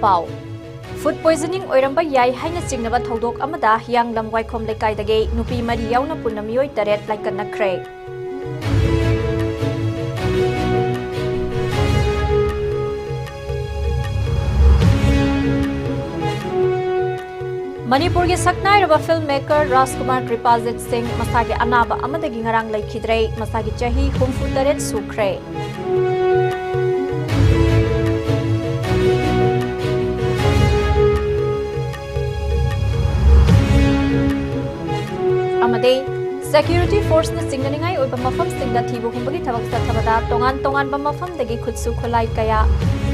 pau. Food poisoning oiramba yai haina chingnaba thodok amada hianglam waikhom lekaidage nupi mari yauna punamioi taret laikanna khre. Manipur ki saknairaba filmmaker Rajkumar Kripajit Singh masagi anaba amadagi ngarang laikhidrei masagi chahi 68 sukre. Amade security force na singnaningai oiba mafam singda thibu humbagi thabak sathabada tongan ba mafam dagi khutsu kholai kaya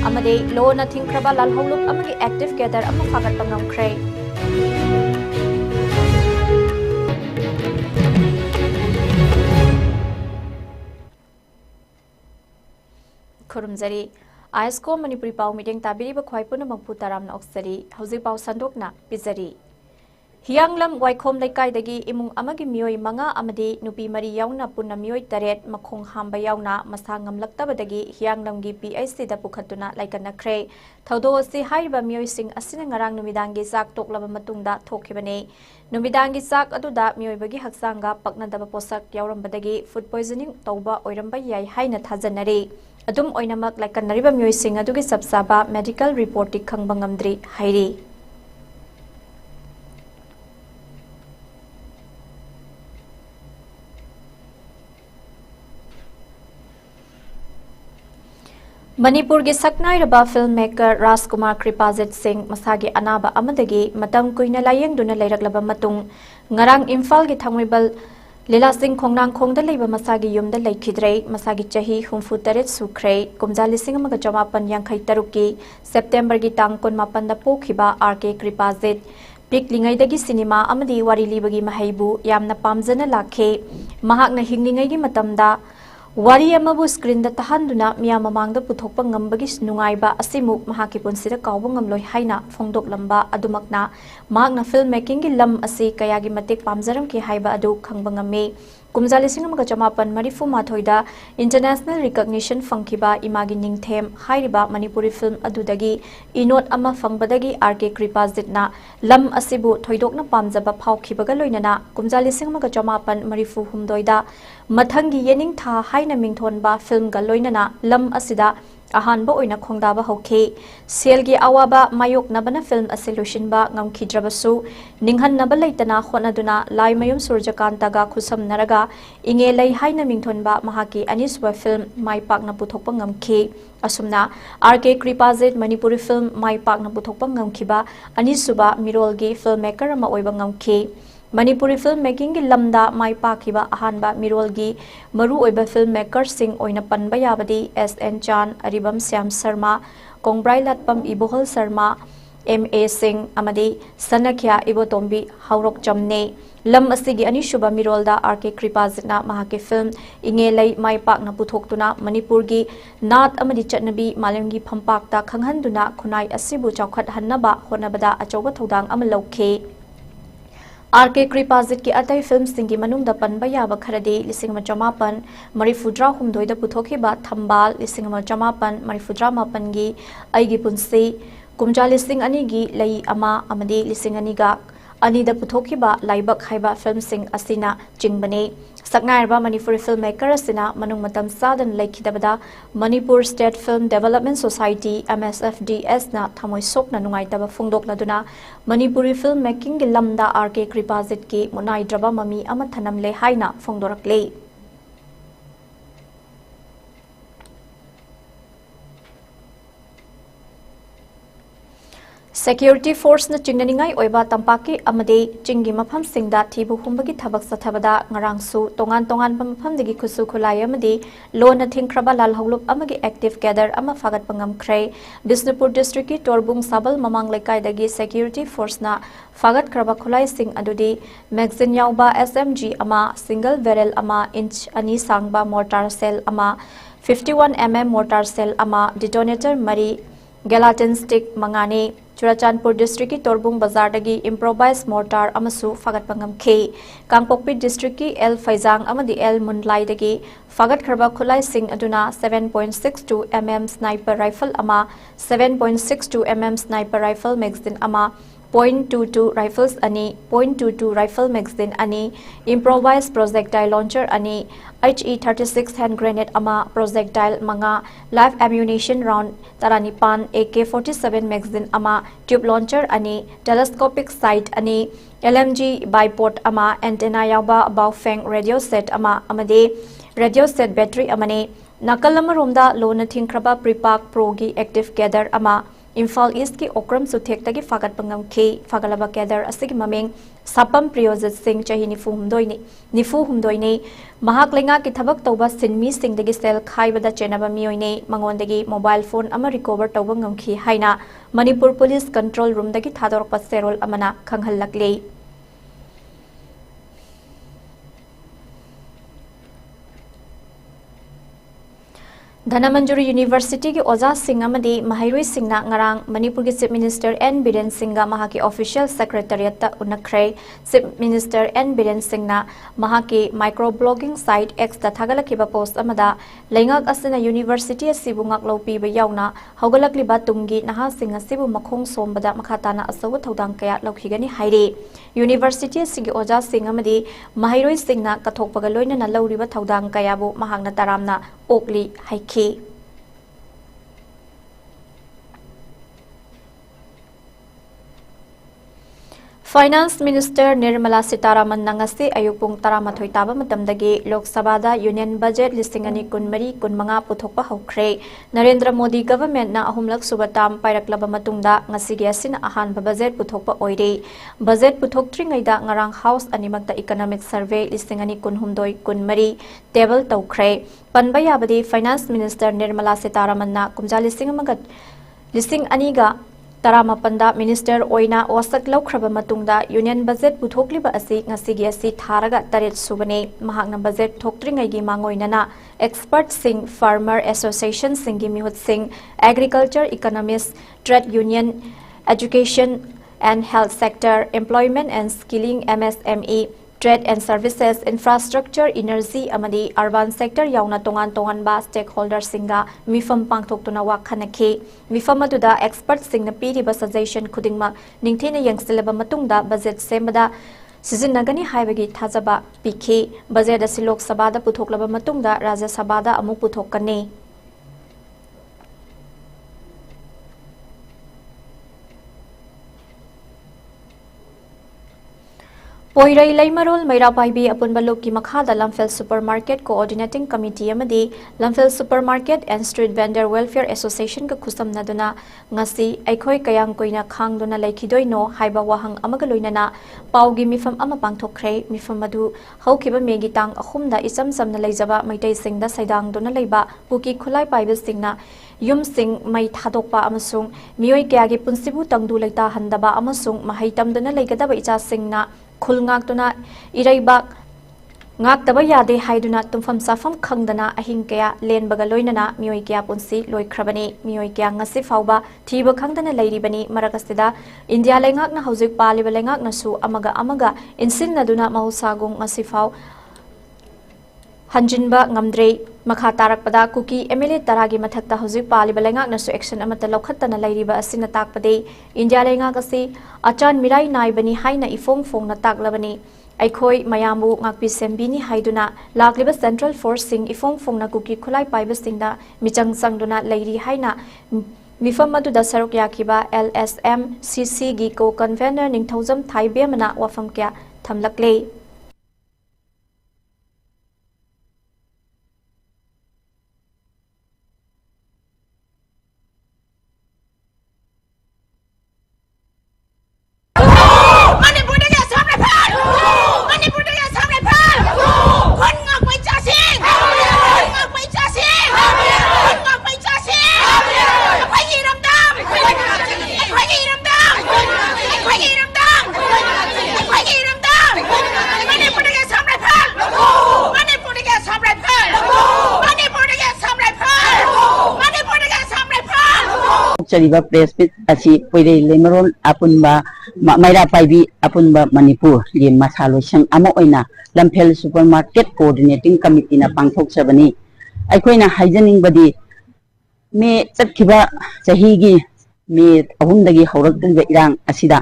amade lo na thingkraba lalholup amagi active gather amma fagat pangam khre. Kurumzari ISCOM Manipuri pau meeting tabiri ba khwai puna mangpu taram na oksari hauji pau sandok na pizari Hianglam waikhom laikai dagi imung amagi mioi manga amadi nupi mari yauna punna mioi taret makhong hamba yauna masa ngamlaktabadagi hianglam gi PIC da pukhatuna laikana khre thodo si haiba mioi sing asina ngarang numidangi sak toklaba matungda thokibane numidangi sak aduda mioi bagi haksanga paknadaba posak yaurambadagi food poisoning tauba oiramba yai haina thajanare adum oinamak laikanariba mioi sing adugi sabsaba medical report ti khangba ngamdri hairi Manipur ki saknairaba filmmaker Rajkumar Kripajit Singh masagi anaba amadagi matam kuina layeng duna leiraklaba matung ngarang Imphal ki thangwibal Lila Singh khongnang khongda leiba masagi yumda leikhidrei masagi chahi 68 sukhrei kumjali sing amaga jamapan yankhai taruki September gi tang 18 da pokhiba RK Kripajit piklingai dagi cinema amadi wari libagi mahaibu yamna pamjana lakhe mahakna hinglingai gi matamda Wari amabu screen da tahanduna miya mamangda puthokpa ngambagi nungaiba asimu mahaki punsida kawba ngamloi haina phongdok lamba adumakna mahakna filmmaking gi lam asi kayagi matik pamjaram ki haiba adu khangba ngame kumjali singamaga jamapan marifu mathoida international recognition fangkiba imagi ningthem hairiba manipuri film adudagi inot ama fangbadagi RK Kripajit na lam asibu thoidokna pamjaba phawkhibaga loinana kumjali singamaga jamapan marifu humdoida mathangi yening tha haina mingthonba film ga loinana lam asida ahanba oina khongdaba hokhe selgi awaba mayok nabana film solution ba ngamkhidrabasu ninghan naba leitana khonaduna laimayum surjakanta ga khusam naraga inge lei haina mingthonba mahaki aniswa film maipak na puthokpa ngamkhe asumna RK Kripajit Manipuri film maipak na puthokpa ngamkhiba anisuba mirolgi filmmaker ama oiba ngamkhe Manipuri filmmaking gi lamda mai pakhiba ahanba mirolgi maru oiba filmmaker sing oina panba yabadi SN Chan Aribam Syam Sharma Kongbrai Latpam Ibohol Sharma MA Singh amadi Sanakhya Ibotombi Haurok Jamne lam asigi anishuba mirolda RK Kripajit na mahake film ingelai mai pak na puthoktuna Manipur gi nat amadi chatnabi malemgi phampakta khanghanduna khunai asibu chawkhat hannaba honabada achoba thodang amalokhe RK Kripajit ki atai film singi manungda panba yaba kharade lisingma jamapan marifudra humdoida puthokhiba thambal lisingma jamapan marifudra mapan gi aigi punsi kumja lising ani gi lei ama amadi lising ani ga anida puthokhiba laibak haiba film sing asina jingbane saknairba Manipuri filmmaker asina manung matam sadan leikhidabada Manipur State Film Development Society MSFDS na thamoi sokna nungai taba phungdokladuna Manipuri filmmaking gi lamda RK Kripajit ki munai draba mami ama thanam le haina phongdorakle Security force na chingnaningai oiba tampaki amade chingi mafam singda thibu humbagi thabak sathabada ngarangsu tongan mafam degi khusu khulai amade lo na thingkraba lal holup amagi active gather ama fagat pangam khrei Bisnupur district ki Torbung Sabal mamang lekai degi security force na fagat kraba khulai sing adudi magazine yauba SMG ama single barrel ama inch ani sangba mortar cell ama 51 mm mortar cell ama detonator mari gelatin stick mangane Churachandpur District ki Torbung Bazar dagi improvised mortar amasu fagatpa ngamkhi Kangpokpi District ki El Faizang amadi El Munlai dagi fagat kharba khulai sing aduna 7.62 mm sniper rifle ama 7.62 mm sniper rifle magazine ama .22 rifles ani .22 rifle magazine ani improvised projectile launcher ani HE36 hand grenade ama projectile manga live ammunition round taranipan AK47 magazine ama tube launcher ani telescopic sight ani LMG bipod ama antenna yauba baofeng radio set ama amade radio set battery amane nakal amaromda lona thingkraba prepark pro gi active gather ama Imphal East ki Okram Suthek tagi fagat pangam ke fagalaba gather asigi mameng Sapam Priyojit Singh chahi nifu humdoine mahak lenga ki thabak tawba sinmi sing dagi sel khaibada chenaba mioine mangondagi mobile phone ama recover tawba ngamkhi haina Manipur Police Control Room dagi thadorpa serol amana khanghallaklei Dhanamanjuri University ki Oza Singh amadi Mahairui Singh na ngarang Manipur ki Chief Minister N Biren Singh ga mahaki official secretariat ta unakhrei Chief Minister N Biren Singh na mahaki microblogging site X ta thagalakiba post amada leingak asina university asibu ngaklopi ba yauna hogalakli ba tumgi naha Singh asibu makhong sombada makhatana asawa thodang kaya laukhigani haire University asigi Oza Singh amadi Mahairui Singh na kathokpaga loina na lauriba thodang kaya bu mahangna taramna okli haiki Finance Minister Nirmala Sitaraman nangasi ayupung taramathoi taba matamdagi Lok Sabha da Union Budget listing ani kunmari kunmanga puthokpa hokre Narendra Modi government na ahumlak subatam pairaklaba matungda ngasigi asina ahanba budget puthokpa oire budget puthoktringaida ngarang house animakta economic survey listing ani kunhumdoi kunmari table tawkhre panba yabadi Finance Minister Nirmala Sitaraman na kumja listing aniga Taramapanda Minister Oina Wasak Laukraba Matungda Union Budget Puthokliba asi ngasigi asi tharaga taret subane mahakna budget thoktringaigi mangoinana expert sing farmer association singi mihut sing agriculture economists trade union education and health sector employment and skilling MSME trade and services infrastructure energy amadi urban sector yauna tongan ba stakeholder singa mifam pangthoktuna wakhanakhe mifam aduda expert singna piriba suggestion khudingma ningthena yangsilaba matungda budget semada sijinnagani haibagi thajaba pikhe budget asi lok sabha da puthoklaba matungda rajya sabha da amu puthokane Poirai Laimarol Mairapaibi Apunbaluk ki Makhada Lamphel Supermarket Coordinating Committee amadi Lamphel Supermarket and Street Vendor Welfare Association ka khusam naduna ngasi aikhoi kayang koina khangduna laikhidoino haiba wahang amaga loinana paugi mifam ama pangthokre mifam adu haukiba megi tang ahumda isam samna leijaba maitai singda saidang duna leiba puki khulai paibe singna yum sing mai thadokpa amasung mioi kyagi punsibu tangdu leita handaba amasung mahai tamduna leigadaba icha singna khulngak iraibak ngak taba yade haiduna tumfam safam khangdana ahing kaya len baga loinana mioi kya punsi loikhrabani mioi kya ngasi fauba thiba khangdana leiribani marakasida India lengak na hauzik paliba lengak na su amaga insin naduna mahusagung ngasi fau hanjinba ngamdre makha tarakpada kuki MLA taragi mathakta hauzik paliba lengak na su action amata lokhattana leiriba asina takpade India lengak asi achan mirai naibani haina ifong na taklabani aikhoi mayamu ngakpi sembini haiduna lakliba central force sing ifong na kuki khulai paiba singda michang sangduna leiri haina mifam adu da saruk yakiba LSM CC gi ko convener ningthaujam thaibe mana wafam kya thamlakle पांथोक्चरिबा press meet असी पोइरे लेमरोल अपुनबा मैरा पाइबी अपुनबा मणिपुर ये मसालोसंग अमा ओइना लमफेल supermarket coordinating committee ना पांथोक्चबनी अखोइना हाइजनिंगबदी मे चटखिबा चहीगी मे अहुमदगी हौरक्तरिबा इरांग असिदा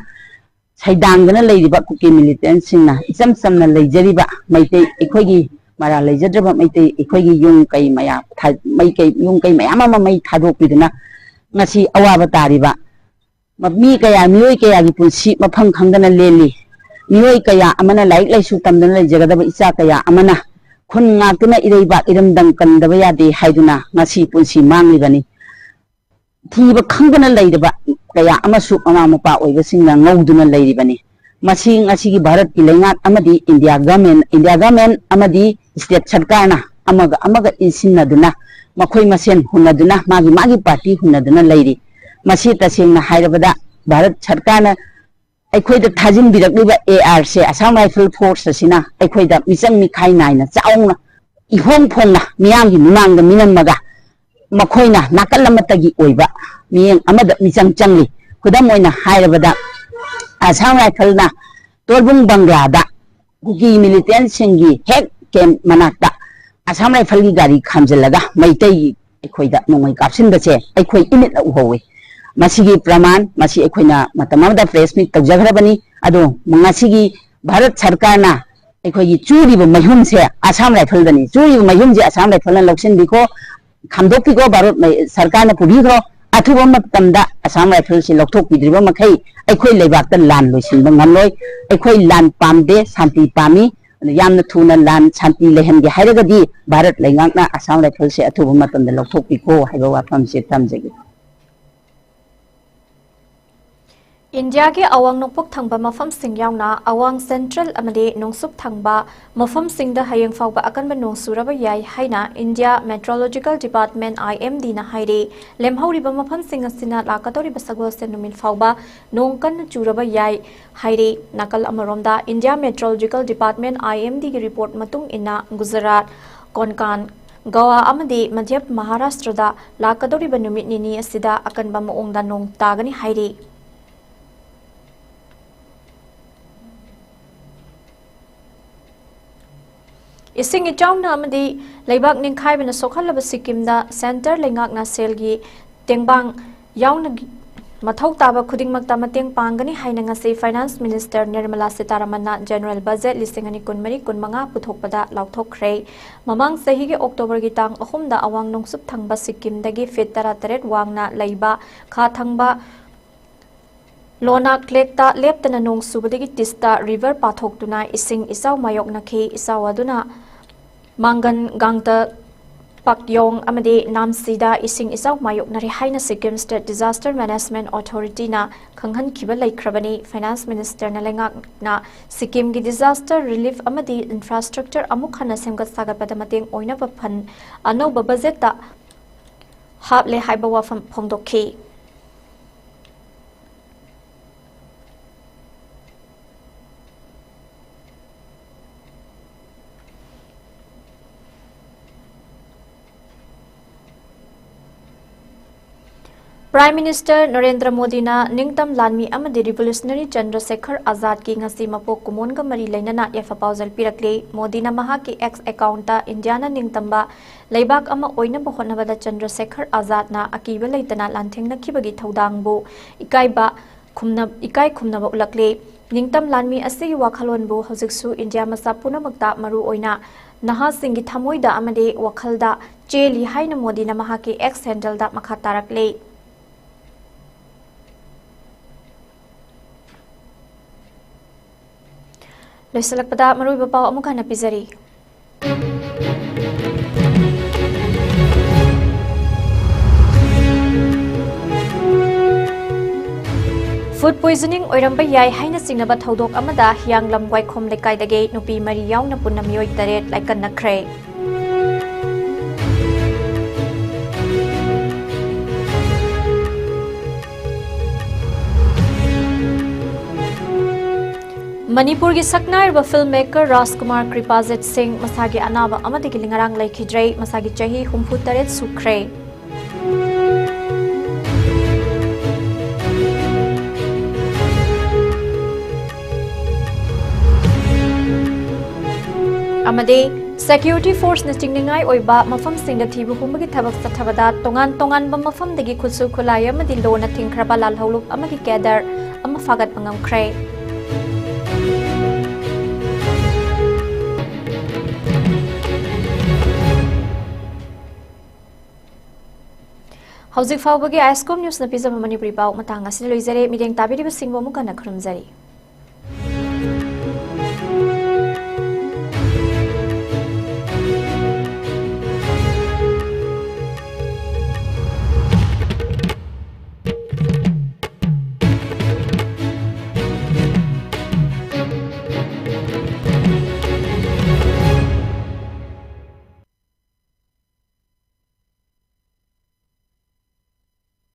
सैदांगना लेरिबा cookie militant सिंगना इचम चमना लेजरिबा मैते अखोइगी मारा लेजद्रबा मैते अखोइगी Jung कई मया युंग कई मया मा मै थादोकपिदना ngasi awaba tariba mi kaya mioi kaya gi punsi mafam khangdana leli mioi kaya amana laik laisu tamdana jagadaba icha kaya amana khun ngakna ireiba iramdang kandaba yade haiduna ngasi punsi manglibani thiba khangdana leidaba kaya amasu ama mapa oiba singna ngauduna leiribani masi ngasi gi bharat ki lengak amadi india government amadi state sarkarna amaga insinnaduna मखोई मसेन हुनदुना मागी party हुनदुना लेरी मसी तसेंगना हाइरबदा भारत सरकार ना अखोइदा थाजिन बिरकलिबा AR से Assam rifle force असिना अखोइदा मिचंग मिखाई नाइना चाउना इहोंग फोंगना मियांगी मुनांगदा मिनमगा मखोइना नाकल अमतगी ओइबा मियंग अमदा मिचंग चंगली खुदम ओइना हाइरबदा Assam rifle ना Torbung बंगलादा गुगी militant सिंगी हेक केम मनाक्ता Assam rifle की गाड़ी खामजलगा Meitei अखोइदा नोंगै कापसिनबसे अखोइ emit उहोवे मसिगी प्रमाण मसि अखोइना मतमदा press meet तौजगरबनी अदो मंगासिगी भारत सरकार ना अखोइगी चूरिबो मयुम से असम राइफल दनी चूरिबो मयुम जे असम राइफल ना लक्ष्यन बिको खामदोपिको भारत सरकार ना पुबिखो अथुबा मतमदा असम राइफल से लौथोक पिद्रिबो मखै अखोइ लेबाकता लान लोइसिनबो ngamloi अखोइ लान पामदे शांति पामी यामना थुना लान शांति लेहनगे हाइरगदी भारत लेंगाकना असम राइफल से अथुबा मतमदा लौथोकपिको हाइबा वाफम से तमजगे इंडिया के अवांग नोकपुक थंगबा मफम सिंग यावना अवांग सेंट्रल अमदे नोंगसुप थंगबा मफम सिंगदा हयंग फावबा अकनबा नोंग सुरबा याय हाइना इंडिया मेट्रोलॉजिकल डिपार्टमेंट IMD ना हाइरे लेमहौरिबा मफम सिंग असिना लाकतोरिबा सगोल से नुमिन फावबा नोंग कन चुरबा याय हाइरे नाकल अमरोमदा इंडिया मेट्रोलॉजिकल डिपार्टमेंट IMD की रिपोर्ट मतुंग इना गुजरात कोनकान गोवा अमदे मध्य महाराष्ट्रदा लाकतोरिबा नुमित निनी असिदा अकनबा मओंगदा नोंग तागनी हाइरे इसिंग इचाउना अमदि लेबाक निंखाइबना सोखलबा सिक्किमदा सेंटर लेंगाकना सेलगी तेंबांग याउना मथौ ताबा खुदिंगमक्ता मतेंग पांगनी हाइना ngasi फाइनेंस मिनिस्टर निर्मला सीतारमणना जनरल बजेट लिसिंग अनि कुनमरी कुनमंगा पुथोकपदा लाउथोखरे ममांग सहीगे अक्टोबर की तांग अहुमदा अवांग नोंगसुप थंगबा सिक्किमदगी फिट 13 वांगना लैबा खा थंगबा लोना क्लेक्ता लेप्तना नोंग सुबदगी तिस्ता रिवर पाथोक्तुना इसिंग इसाव मायोकनखी इसाव अदुना मांगन गांगता पाक्योंग अमदे नामसीदा इसिंग इसाव मायोकनरे हाइना Sikkim state disaster management authority ना खंगहन खिबा लैख्रबनी फाइनेंस मिनिस्टर ना लेंगाकना सिक्किम की डिजास्टर रिलीफ अमदे इंफ्रास्ट्रक्चर अमुक हना सेमगत सागतपदा मतेंग ओइनाबा फन अनौबा बजेटता हापले हाइबा वाफम फोंदोखी प्राइम मिनिस्टर नरेंद्र मोदी ना निंगतम लानमी अमदि रिवोल्यूशनरी चंद्रशेखर आजाद की ngasi मपोक कुमोनगा मरी लेनना एफ पाउजल पिरकले मोदी ना महा की एक्स अकाउंट इंडिया ना निंगतम्बा लेबाक अमा ओइना बहोनबदा चंद्रशेखर आजाद ना अकीबा लेतना लांथेंग नखिबगी थौदांगबो इकाई खुमनबा उलकले निंगतम लानमी असिगी वाखलोनबो हजिकसु इंडिया मसा पुनमक्ता मरु ओइना नहा सिंगी थमोइदा अमदे वखलदा चेली हाइना मोदी ना महा की एक्स हैंडल दा मखा तारकले लोइसलकपदा मरुइबा पाव अमुक हना पिजरी फूड पॉइजनिंग ओइरंबा याय हाइना सिंगनबा थौदोक अमदा हियांगलम वाइखोम लेकाइदगे नुपी मरी यावना पुन्ना मियोय तरेट लाइकन्नख्रे मणिपुर की सकनाइरबा फिल्म मेकर राजकुमार कृपाजित सिंह मसागी अनाबा अमदगी लिंगरांग लेखिद्रे मसागी चही 63 सुख्रे Security Force na chingningai oiba mafam singda thibu humbagi thabak sathabada tongan ba mafam dagi khutsu khulai amadi lo na thingkraba lal holup amagi kedar ama fagat mangamkhrai. Hauzik fawbagi ISCOM News na pizama Manipuri pau matanga sila loizare mideng tabiri basingbo muka na khurumzari.